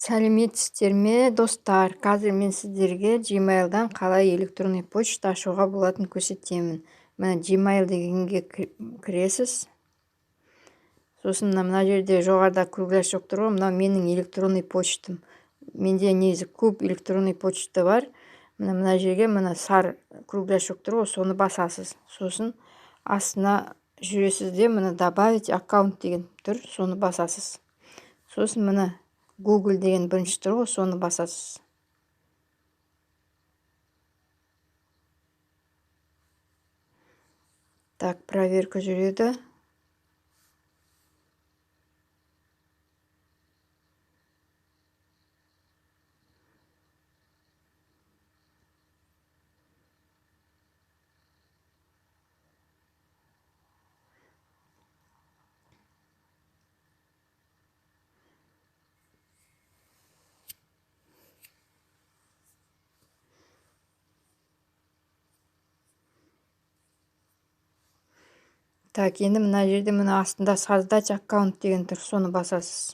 Сәлеметсіздер ме, достар? Қазір мен сіздерге Gmail'дан қалай электронный почта ашуға болатынын көрсетемін. Мына Gmail дегенге кіресіз. Сосын мына жерде жоғарыда кругляшок тұр ғой, мына менің электронный почтам. Менде негізі көп электронный почта бар. Мына жерге сары кругляшок тұр ғой, соны басасыз. Сосын астына жүресіз де, добавить аккаунт деген тұр, соны басасыз. Сосын Google деген бірінші тұр ғой, соны басасыз. Так, проверка жүреді. Так, енді мына жерде астында создать аккаунт деген тұр, соны басасыз.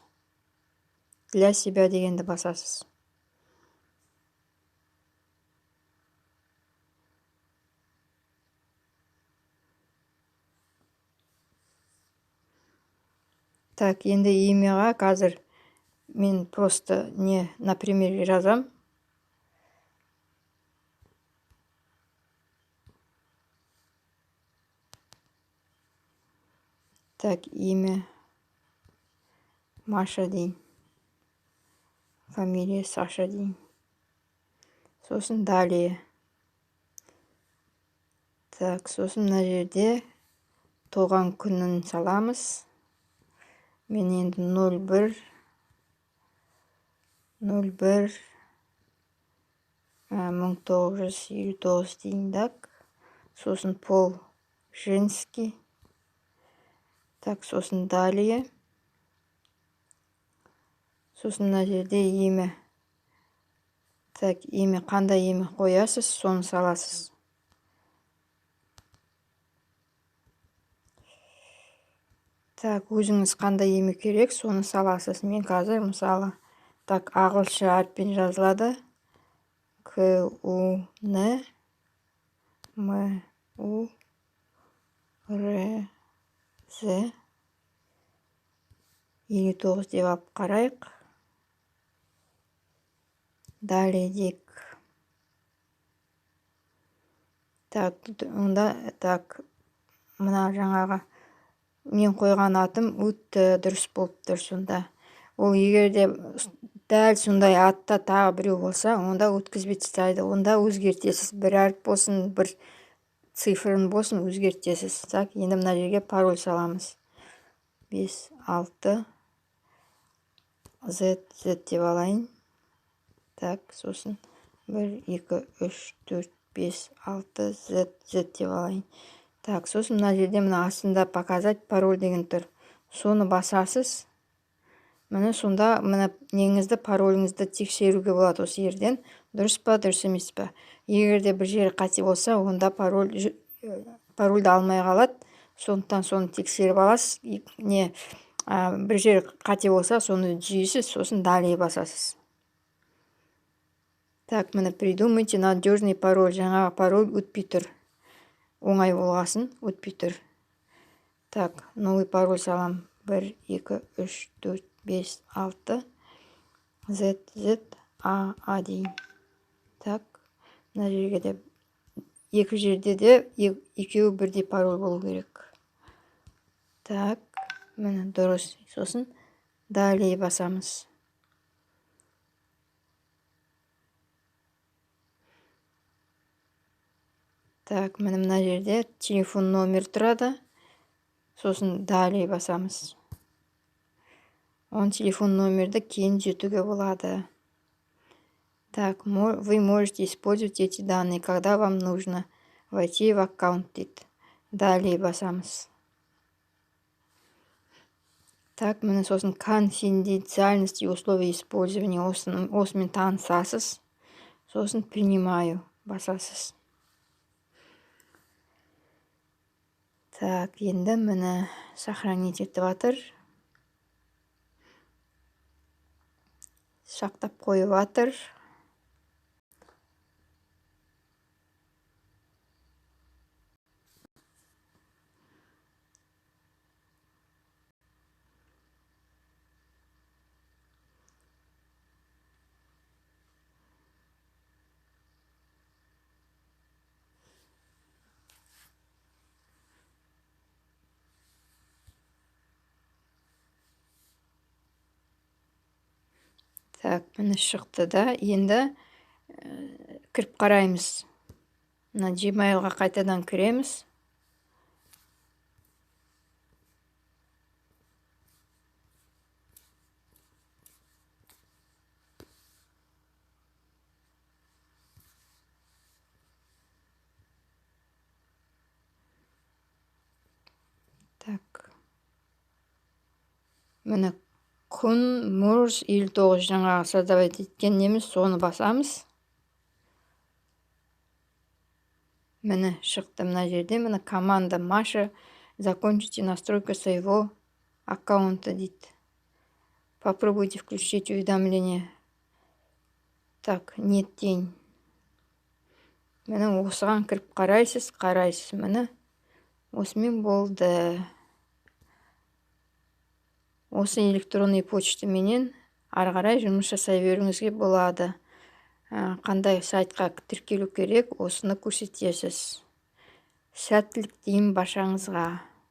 Для себя дегенді басасыз. Так, енді имяға қазір мен просто например, жазам. Так, имя Маша дейін. Фамилия Саша дейін. Сосын далее. Так, сосын мына жерде туған күнін саламыз. Мен енді 01/1959 дейін. Так, сосын пол женский. Так, сосын далее. Сосын мына жерде имя. Так, имя, қандай имя қоясыз, соны саласыз. Так, өзіңіз қандай имя керек, соны саласыз. Мен қазір, мысалы, так, ағылшынша әріппен жазылады. K-U-N-M-U-R-Z 59 деп алып қарайық. Далее дек. Так, онда, так, мына жаңағы мен қойған атым өтті дұрыс болып тұр сонда. Ол егерде дәл сондай атта тағы біреу болса, онда өткізбей тастайды. Онда өзгертесіз. Бір әріп болсын, бір цифрын болсын, өзгертесіз. Так, енді мына жерге пароль саламыз. 5-6 Z деп алайын. Так, сосын 1-2-3-4-5-6 Z деп алайын. Так, сосын мына жерде астында показать пароль деген тұр. Соны басасыз. Сонда неңізді, пароліңізді тексеруге болады осы жерден. Дұрыс па, дұрыс емес па. Егерде бір жері қате болса, онда парольді алмай қалады. Сондықтан соны тексеріп аласыз. Бір жері қате болса, соны жүйесіз, сосын далее басасыз. Так, придумайте надежный пароль. Жаңағы пароль өтпей тұр. Оңай болғасын, өтпей тұр. Так, новый пароль салам. 1-2-3-4-5-6 Z A дейін. Так, мына жерге де екі жерде де екеуі бірдей пароль болу керек. Так, дұрыс. Сосын далее басамыз. Так, мына жерде телефон номер тұрады. Сосын далее басамыз. Он телефон номерді кейін жетуге болады. Так, вы можете использовать эти данные, когда вам нужно войти в аккаунт. Далее басамыз. Так, сосын конфиденциальность и условия использования осымен танысасыз. Сосын принимаю басасыз. Так, енді сохранить етіп атыр. сақтап қойып жатыр. Так, міне шықты да. Енді кіріп қараймыз. Мына Gmail'ға қайтадан кіреміз. Так. Міне күн, мурс, 59 жаңағы создавать еткен неміз, соны басамыз. Міне шықты мына жерде. Міне команда Маша, закончите настройку своего аккаунта дейді. Попробуйте включить уведомление. Так, нет день. Міне осыған кіріп қарайсыз. Міне осымен болды. Осы электронный почта менен ары қарай жұмыс жасай беруіңізге болады. Қандай сайтқа тіркелу керек, осыны көрсетесіз. Сәттілік деймін баршаңызға.